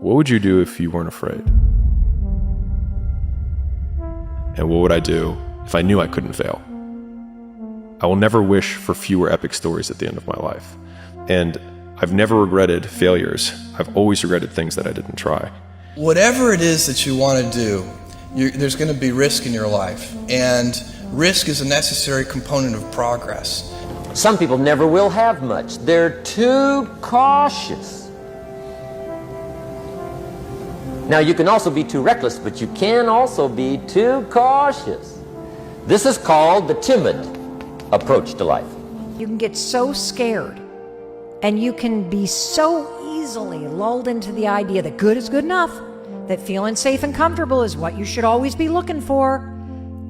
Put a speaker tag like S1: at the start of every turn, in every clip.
S1: What would you do if you weren't afraid? And what would I do if I knew I couldn't fail? I will never wish for fewer epic stories at the end of my life. And I've never regretted failures. I've always regretted things that I didn't try.
S2: Whatever it is that you want to do, there's going to be risk in your life. And risk is a necessary component of progress.
S3: Some people never will have much. They're too cautious. Now, you can also be too reckless, but you can also be too cautious. This is called the timid approach to life.
S4: You can get so scared, and you can be so easily lulled into the idea that good is good enough, that feeling safe and comfortable is what you should always be looking for.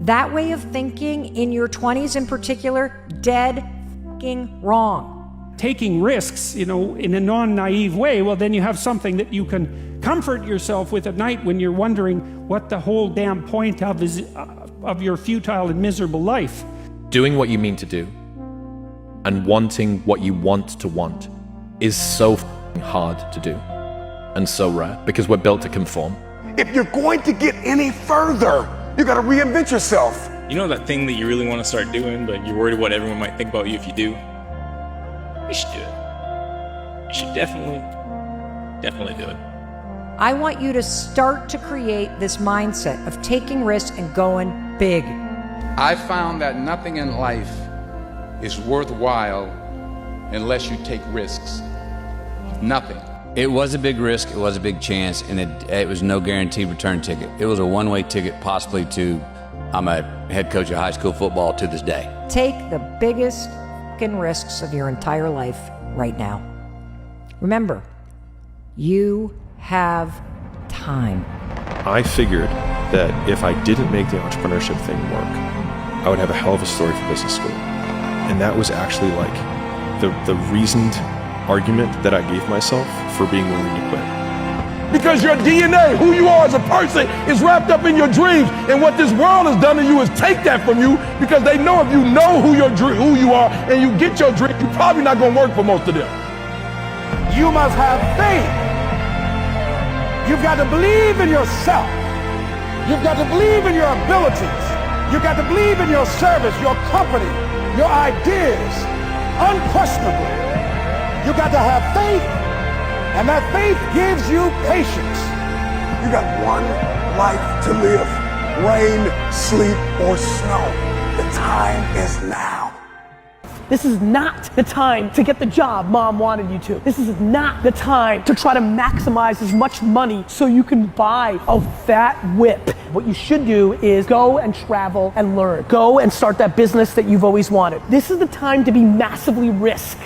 S4: That way of thinking in your 20s in particular, dead f***ing wrong.
S5: Taking risks, in a non-naive way, well, then you have something that you can comfort yourself with at night when you're wondering what the whole damn point of your futile and miserable life.
S6: Doing what you mean to do and wanting what you want to want is so f***ing hard to do and so rare because we're built to conform.
S7: If you're going to get any further, you got to reinvent yourself.
S8: You know that thing that you really want to start doing, but you're worried what everyone might think about you if you do? You should do it. You should definitely do it.
S4: I want you to start to create this mindset of taking risks and going big.
S9: I found that nothing in life is worthwhile unless you take risks. Nothing.
S10: It was a big risk, it was a big chance, and it was no guaranteed return ticket. It was a one-way ticket possibly to, I'm a head coach of high school football to this day.
S4: Take the biggest fucking risks of your entire life right now. Remember, you have time.
S1: I figured that if I didn't make the entrepreneurship thing work, I would have a hell of a story for business school. And that was actually like the reasoned argument that I gave myself for being willing to quit.
S7: Because your DNA, who you are as a person, is wrapped up in your dreams. And what this world has done to you is take that from you, because they know if you know who you are and you get your dream, you're probably not going to work for most of them. You must have faith. You've got to believe in yourself. You've got to believe in your abilities. You've got to believe in your service, your company, your ideas, unquestionably. You've got to have faith, and that faith gives you patience. You got one life to live, rain, sleet, or snow. The time is now.
S11: This is not the time to get the job mom wanted you to. This is not the time to try to maximize as much money so you can buy a fat whip. What you should do is go and travel and learn. Go and start that business that you've always wanted. This is the time to be massively risk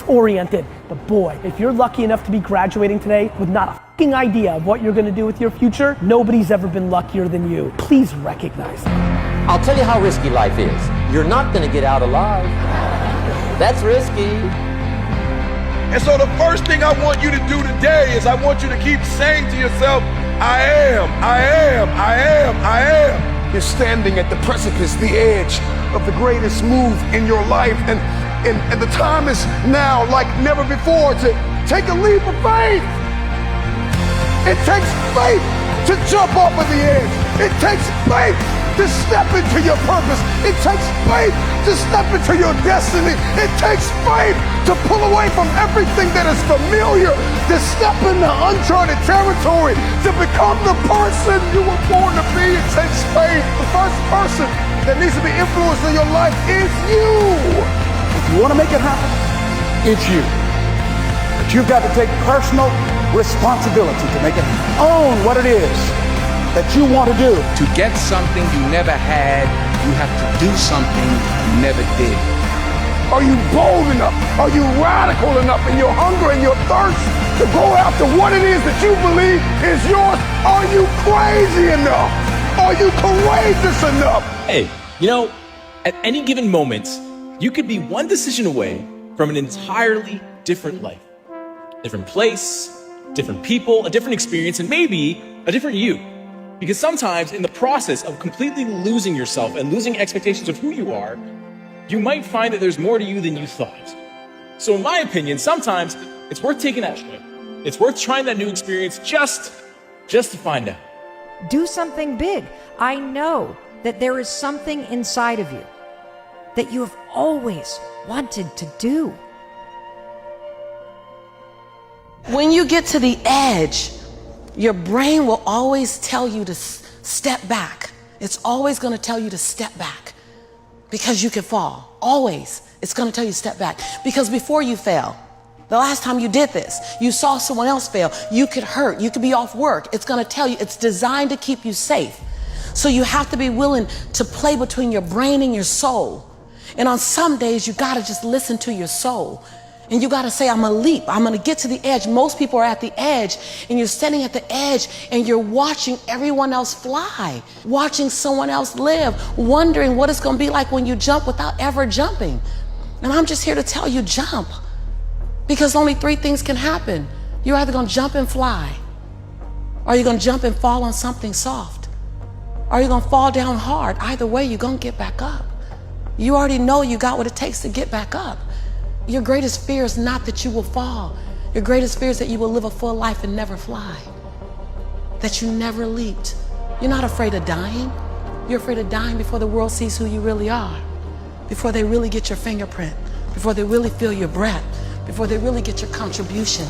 S11: oriented. But boy, if you're lucky enough to be graduating today with not a fucking idea of what you're gonna do with your future, nobody's ever been luckier than you. Please recognize that.
S3: I'll tell you how risky life is. You're not going to get out alive. That's risky.
S7: And so the first thing I want you to do today is I want you to keep saying to yourself, I am. You're standing at the precipice, the edge of the greatest move in your life. And the time is now like never before to take a leap of faith. It takes faith to jump off of the edge. It takes faith to step into your purpose. It takes faith to step into your destiny. It takes faith to pull away from everything that is familiar, to step into uncharted territory, to become the person you were born to be. It takes faith. The first person that needs to be influenced in your life is you. If you want to make it happen, it's you. But you've got to take personal responsibility to make it happen. Own what it is that you want to do.
S9: To get something you never had, you have to do something you never did.
S7: Are you bold enough? Are you radical enough in your hunger and your thirst to go after what it is that you believe is yours? Are you crazy enough? Are you courageous enough?
S8: Hey, at any given moment, you could be one decision away from an entirely different life. Different place, different people, a different experience, and maybe a different you. Because sometimes in the process of completely losing yourself and losing expectations of who you are, you might find that there's more to you than you thought. So in my opinion, sometimes it's worth taking that swing. It's worth trying that new experience just to find out.
S4: Do something big. I know that there is something inside of you that you have always wanted to do.
S12: When you get to the edge, your brain will always tell you to step back. It's always going to tell you to step back because you can fall. Always. It's going to tell you to step back because before you fail, the last time you did this, you saw someone else fail. You could hurt. You could be off work. It's going to tell you. It's designed to keep you safe. So you have to be willing to play between your brain and your soul. And on some days, you got to just listen to your soul. And you got to say, I'm going to leap. I'm going to get to the edge. Most people are at the edge, and you're standing at the edge, and you're watching everyone else fly, watching someone else live, wondering what it's going to be like when you jump without ever jumping. And I'm just here to tell you, jump. Because only three things can happen. You're either going to jump and fly, or you're going to jump and fall on something soft, or you're going to fall down hard. Either way, you're going to get back up. You already know you got what it takes to get back up. Your greatest fear is not that you will fall. Your greatest fear is that you will live a full life and never fly, that you never leaped. You're not afraid of dying. You're afraid of dying before the world sees who you really are, before they really get your fingerprint, before they really feel your breath, before they really get your contribution,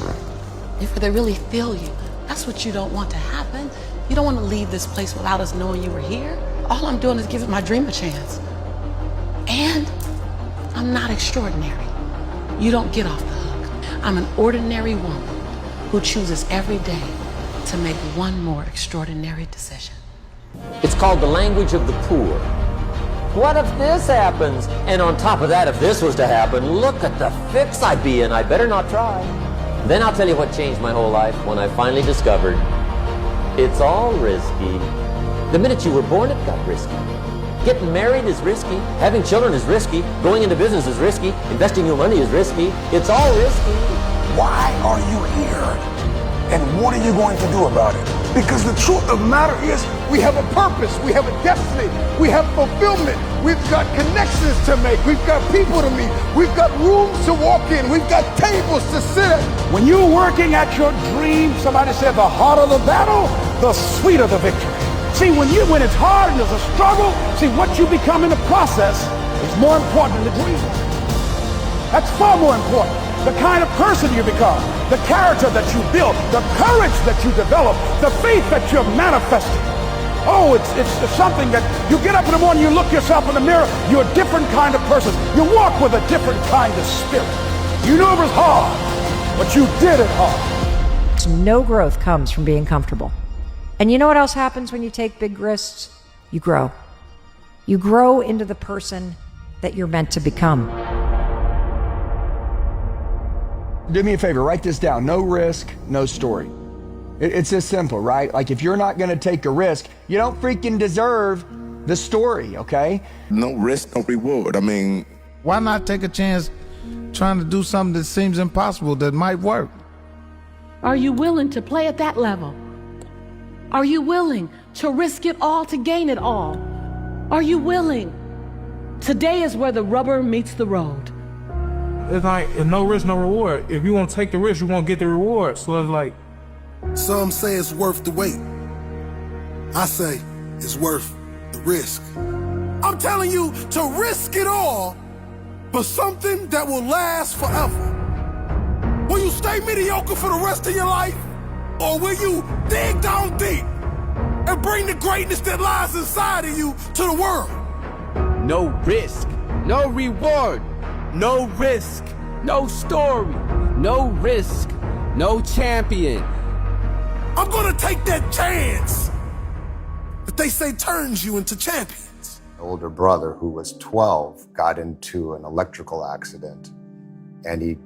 S12: before they really feel you. That's what you don't want to happen. You don't want to leave this place without us knowing you were here. All I'm doing is giving my dream a chance. And I'm not extraordinary. You don't get off the hook. I'm an ordinary woman who chooses every day to make one more extraordinary decision.
S3: It's called the language of the poor. What if this happens? And on top of that, if this was to happen, look at the fix I'd be in. I better not try. Then I'll tell you what changed my whole life when I finally discovered it's all risky. The minute you were born, it got risky. Getting married is risky. Having children is risky. Going into business is risky. Investing your money is risky. It's all risky.
S7: Why are you here? And what are you going to do about it? Because the truth of the matter is, we have a purpose, we have a destiny, we have fulfillment, we've got connections to make, we've got people to meet, we've got rooms to walk in, we've got tables to sit at. When you're working at your dream, somebody said the harder the battle, the sweeter the victory. See, when it's hard and there's a struggle, see, what you become in the process is more important than the dream. That's far more important. The kind of person you become, the character that you build, the courage that you develop, the faith that you're manifesting. Oh, it's something that you get up in the morning, you look yourself in the mirror, you're a different kind of person. You walk with a different kind of spirit. You knew it was hard, but you did it hard.
S4: No growth comes from being comfortable. And you know what else happens when you take big risks? You grow. You grow into the person that you're meant to become.
S13: Do me a favor, write this down. No risk, no story. It's this simple, right? Like if you're not going to take a risk, you don't freaking deserve the story, okay?
S7: No risk, no reward. I mean,
S14: why not take a chance trying to do something that seems impossible that might work?
S15: Are you willing to play at that level? Are you willing to risk it all to gain it all? Are you willing? Today is where the rubber meets the road.
S16: It's like no risk, no reward. If you want to take the risk, you won't get the reward. So it's like,
S17: some say it's worth the wait. I say it's worth the risk. I'm telling you to risk it all for something that will last forever. Will you stay mediocre for the rest of your life? Or will you dig down deep and bring the greatness that lies inside of you to the world?
S18: No risk, no reward. No risk, no story. No risk, no champion.
S17: I'm gonna take that chance that they say turns you into champions.
S19: An older brother who was 12 got into an electrical accident and he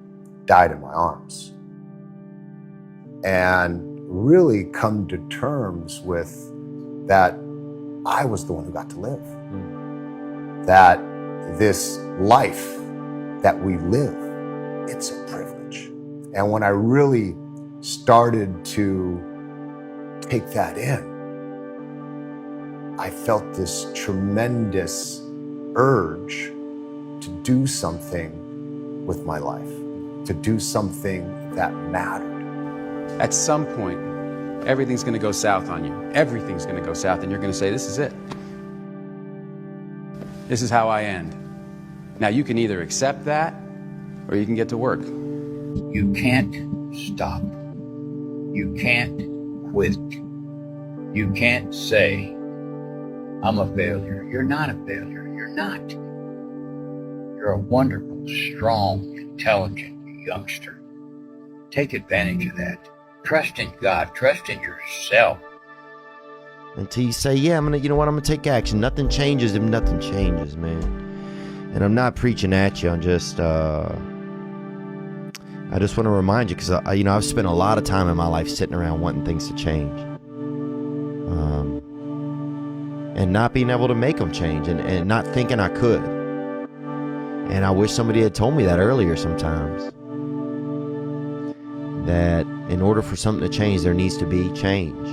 S19: died in my arms. And really come to terms with that I was the one who got to live. That this life that we live, it's a privilege. And when I really started to take that in, I felt this tremendous urge to do something with my life, to do something that mattered.
S18: At some point, everything's going to go south on you. Everything's going to go south, and you're going to say, this is it. This is how I end. Now, you can either accept that, or you can get to work.
S20: You can't stop. You can't quit. You can't say, I'm a failure. You're not a failure. You're not. You're a wonderful, strong, intelligent youngster. Take advantage of that. Trust in God. Trust in yourself.
S21: Until you say, yeah, I'm gonna, you know what, I'm gonna take action. Nothing changes if nothing changes, man. And I'm not preaching at you. I'm just, I just want to remind you, because I've spent a lot of time in my life sitting around wanting things to change, and not being able to make them change, and not thinking I could. And I wish somebody had told me that earlier sometimes. That in order for something to change, there needs to be change.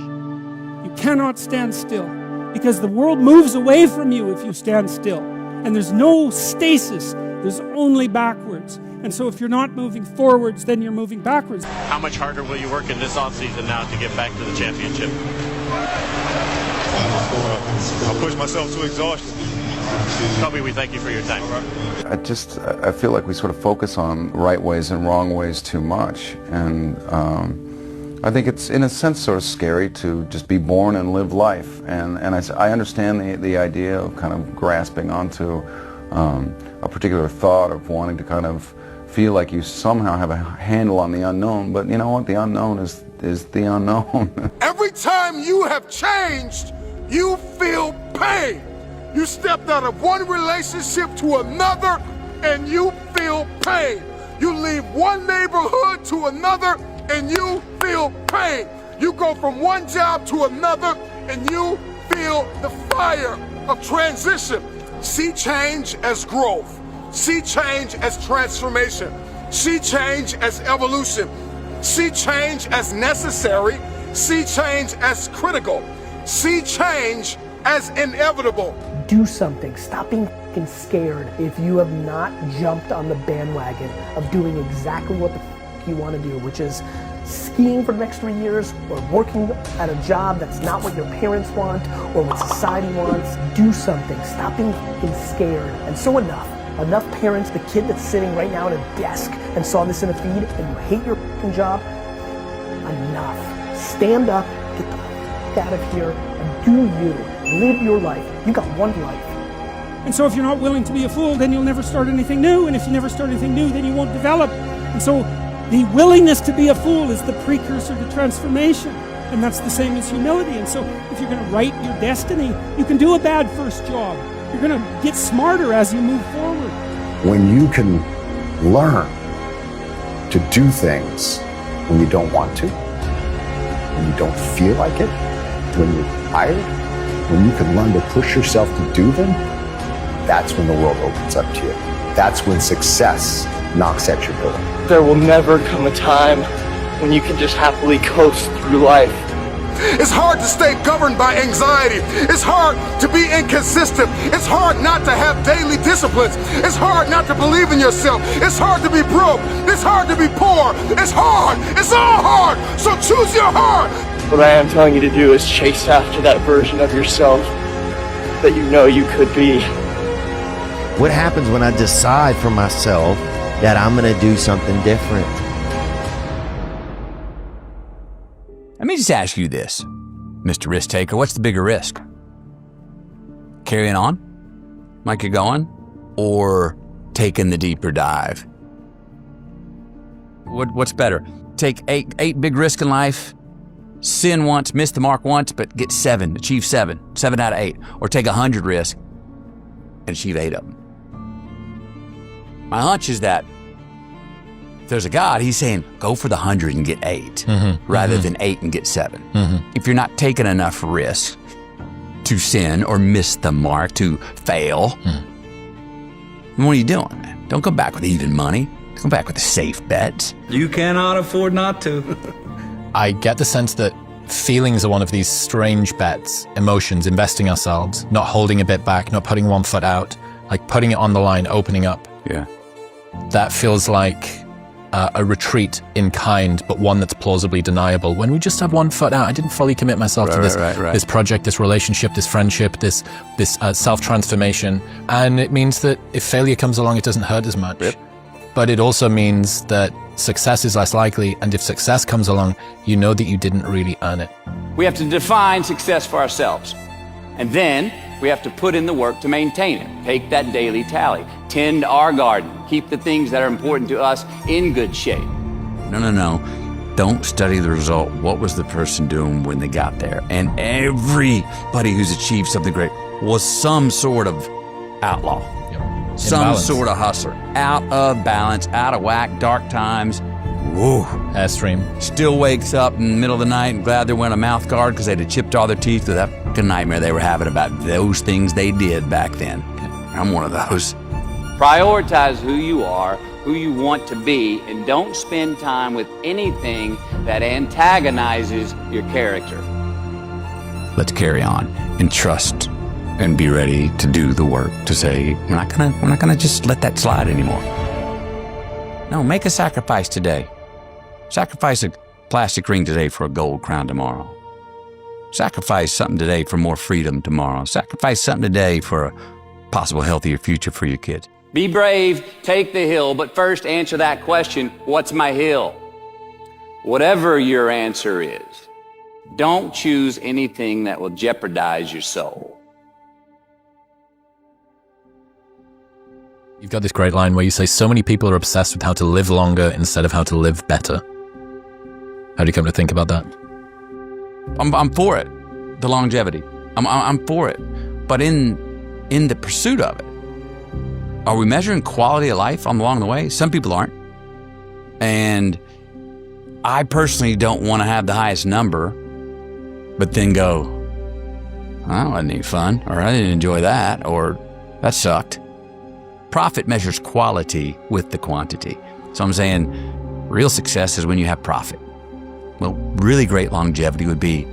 S5: You cannot stand still, because the world moves away from you if you stand still. And there's no stasis, there's only backwards. And so if you're not moving forwards, then you're moving backwards.
S22: How much harder will you work in this offseason now to get back to the championship?
S23: I'll push myself to exhaustion.
S22: Kobe, we thank you for your time.
S24: I feel like we sort of focus on right ways and wrong ways too much. And I think it's, in a sense, sort of scary to just be born and live life. And I understand the idea of kind of grasping onto a particular thought of wanting to kind of feel like you somehow have a handle on the unknown. But you know what? The unknown is the unknown.
S7: Every time you have changed, you feel pain. You stepped out of one relationship to another and you feel pain. You leave one neighborhood to another and you feel pain. You go from one job to another and you feel the fire of transition. See change as growth. See change as transformation. See change as evolution. See change as necessary. See change as critical. See change as inevitable.
S11: Do something. Stop being fucking scared if you have not jumped on the bandwagon of doing exactly what the fuck you want to do, which is skiing for the next 3 years, or working at a job that's not what your parents want or what society wants. Do something. Stop being fucking scared. And so enough parents, the kid that's sitting right now at a desk and saw this in a feed and you hate your fucking job, enough. Stand up, get the fuck out of here, and do you. Live your life. You got one life.
S5: And so if you're not willing to be a fool, then you'll never start anything new. And if you never start anything new, then you won't develop. And so the willingness to be a fool is the precursor to transformation. And that's the same as humility. And so if you're going to write your destiny, you can do a bad first job. You're going to get smarter as you move forward.
S19: When you can learn to do things when you don't want to, when you don't feel like it, when you're tired, when you can learn to push yourself to do them, that's when the world opens up to you. That's when success knocks at your door.
S25: There will never come a time when you can just happily coast through life.
S7: It's hard to stay governed by anxiety. It's hard to be inconsistent. It's hard not to have daily disciplines. It's hard not to believe in yourself. It's hard to be broke. It's hard to be poor. It's hard. It's all hard. So choose your heart.
S25: What I am telling you to do is chase after that version of yourself that you know you could be.
S21: What happens when I decide for myself that I'm going to do something different?
S10: Let me just ask you this, Mr. Risk Taker. What's the bigger risk? Carrying on like you're going, or taking the deeper dive? What's better? Take eight big risks in life, sin once, miss the mark once, but get 7, achieve 7 out of 8, or take 100 risks and achieve 8 of them. My hunch is that if there's a God, he's saying, go for the 100 and get 8, rather than 8 and get 7. If you're not taking enough risk to sin or miss the mark, to fail, then what are you doing, man? Don't come back with even money. Come back with a safe bet.
S26: You cannot afford not to.
S6: I get the sense that feelings are one of these strange bets, emotions, investing ourselves, not holding a bit back, not putting one foot out, like putting it on the line, opening up.
S10: Yeah.
S6: That feels like a retreat in kind, but one that's plausibly deniable. When we just have one foot out, I didn't fully commit myself to this project, this relationship, this friendship, this self-transformation. And it means that if failure comes along, it doesn't hurt as much.
S18: Yep.
S6: But it also means that success is less likely. And if success comes along, you know that you didn't really earn it.
S1: We have to define success for ourselves. And then we have to put in the work to maintain it. Take that daily tally. Tend our garden. Keep the things that are important to us in good shape.
S10: No. Don't study the result. What was the person doing when they got there? And everybody who's achieved something great was some sort of outlaw.
S6: Yep.
S10: Some sort of hustler. Out of balance, out of whack, dark times. Whoa.
S6: Airstream.
S10: Still wakes up in the middle of the night and glad they're wearing a mouth guard because they'd have chipped all their teeth with that fucking nightmare they were having about those things they did back then. I'm one of those.
S1: Prioritize who you are, who you want to be, and don't spend time with anything that antagonizes your character.
S10: Let's carry on and trust and be ready to do the work to say, we're not gonna just let that slide anymore. No, make a sacrifice today. Sacrifice a plastic ring today for a gold crown tomorrow. Sacrifice something today for more freedom tomorrow. Sacrifice something today for a possible healthier future for your kids.
S1: Be brave, take the hill, but first answer that question, what's my hill? Whatever your answer is, don't choose anything that will jeopardize your soul.
S6: You've got this great line where you say, so many people are obsessed with how to live longer instead of how to live better. How do you come to think about that?
S10: I'm for it, the longevity. I'm for it. But in the pursuit of it, are we measuring quality of life along the way? Some people aren't. And I personally don't want to have the highest number, but then go, oh, that wasn't any fun, or I didn't enjoy that, or that sucked. Profit measures quality with the quantity. So I'm saying real success is when you have profit. Well, really great longevity would be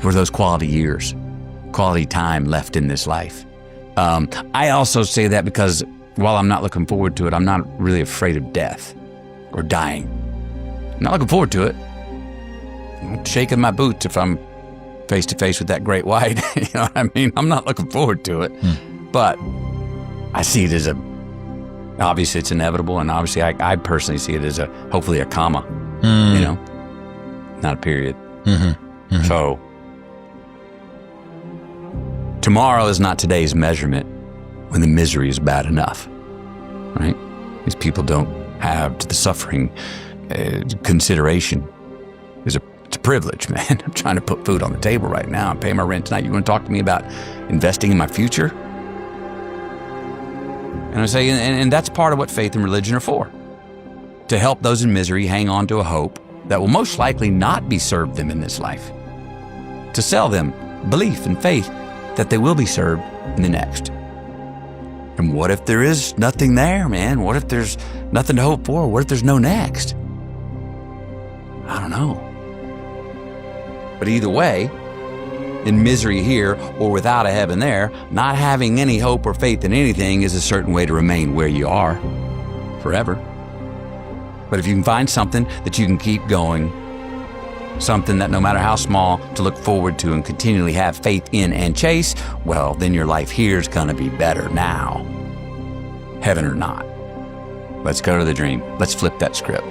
S10: for those quality years, quality time left in this life. I also say that because while I'm not looking forward to it, I'm not really afraid of death or dying. I'm not looking forward to it. I'm shaking my boots if I'm face to face with that great white. You know what I mean? I'm not looking forward to it. But I see it as obviously it's inevitable, and obviously I personally see it as hopefully a comma, you know, not a period. So tomorrow is not today's measurement when the misery is bad enough, right? These people don't have the suffering consideration. It's a privilege, man. I'm trying to put food on the table right now. I'm paying my rent tonight. You want to talk to me about investing in my future? And I say, and that's part of what faith and religion are for. To help those in misery hang on to a hope that will most likely not be served them in this life. To sell them belief and faith that they will be served in the next. And what if there is nothing there, man? What if there's nothing to hope for? What if there's no next? I don't know. But either way, in misery here or without a heaven there, not having any hope or faith in anything is a certain way to remain where you are forever. But if you can find something that you can keep going, something that no matter how small to look forward to and continually have faith in and chase, well, then your life here is going to be better now, heaven or not. Let's go to the dream. Let's flip that script.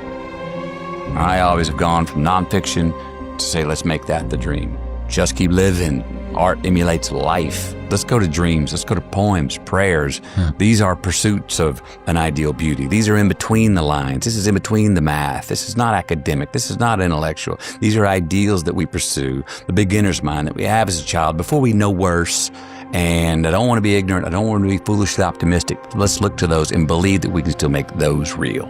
S10: I always have gone from nonfiction to say, let's make that the dream. Just keep living. Art emulates life. Let's go to dreams. Let's go to poems, prayers. These are pursuits of an ideal beauty. These are in between the lines. This is in between the math. This is not academic. This is not intellectual. These are ideals that we pursue, the beginner's mind that we have as a child before we know worse. And I don't want to be ignorant. I don't want to be foolishly optimistic. Let's look to those and believe that we can still make those real.